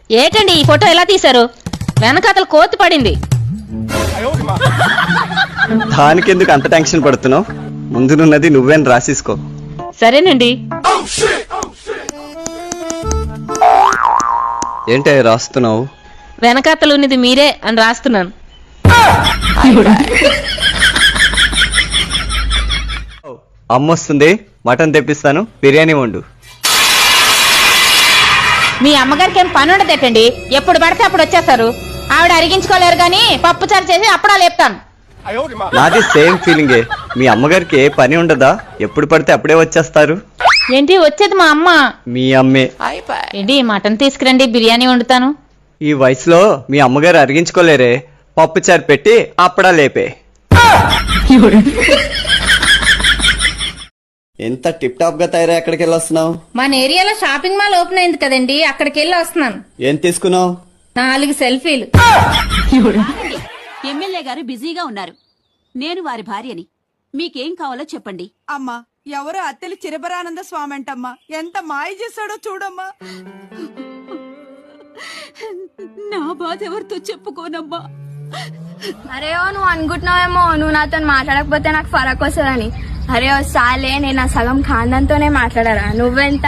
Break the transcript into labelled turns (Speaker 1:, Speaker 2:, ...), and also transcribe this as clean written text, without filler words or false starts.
Speaker 1: ఏటండి ఈ ఫోటో ఎలా తీశారు? వెనకాతల కోతి పడింది.
Speaker 2: దానికెందుకు అంత టెన్షన్ పడుతున్నావు? ముందునున్నది నువ్వేని రాసేసుకో.
Speaker 1: సరేనండి.
Speaker 2: ఏంటే రాస్తున్నావు?
Speaker 1: వెనకాతలు ఉన్నది మీరే అని రాస్తున్నాను.
Speaker 2: అమ్మొస్తుంది, మటన్ తెప్పిస్తాను, బిర్యానీ వండు.
Speaker 1: మీ అమ్మగారికి ఏం పని ఉండదేటండి? ఎప్పుడు పడితే అప్పుడు వచ్చేస్తారు. ఆవిడ అరిగించుకోలేరు గాని పప్పు చారు చేసి అప్పుడా లేపుతాను.
Speaker 2: నాది సేమ్ ఫీలింగే. మీ అమ్మగారికి ఏ పని ఉండదా? ఎప్పుడు పడితే అప్పుడే వచ్చేస్తారు.
Speaker 1: ఏంటి వచ్చేది మా అమ్మ?
Speaker 2: మీ అమ్మే.
Speaker 1: ఏంటి మటన్ తీసుకురండి, బిర్యానీ వండుతాను.
Speaker 2: ఈ వయసులో మీ అమ్మగారు అరిగించుకోలేరే. పప్పు చారు పెట్టి అప్పుడా లేపే. ఎంత టిప్ టాప్ గా తయారై ఎక్కడికి వెళ్ళి వస్తున్నావు?
Speaker 1: మన ఏరియాలో షాపింగ్ మాల్ ఓపెన్ అయింది కదండి, అక్కడికి వెళ్ళి వస్తున్నాను.
Speaker 2: ఏం తీసుకున్నావు?
Speaker 1: 4 సెల్ఫీలు.
Speaker 3: ఎమ్మెల్యే గారు బిజీగా ఉన్నారు. నేను వారి భార్యని. మీకేం కావాలో చెప్పండి.
Speaker 4: అమ్మా, ఎవరో అత్తెలి చిరబరానంద స్వామి అంటమ్మా. ఎంత మాయ చేశాడో చూడమ్మా.
Speaker 3: నా బాధ ఎవరితో చెప్పుకోనమ్మా.
Speaker 5: అరే నువ్వు అనుకుంటున్నావేమో నువ్వు నాతో మాట్లాడకపోతే నాకు ఫరక్ వస్తుందని. అరే సాలే, నేను ఆ సగం ఖాందంతోనే మాట్లాడారా. నువ్వెంత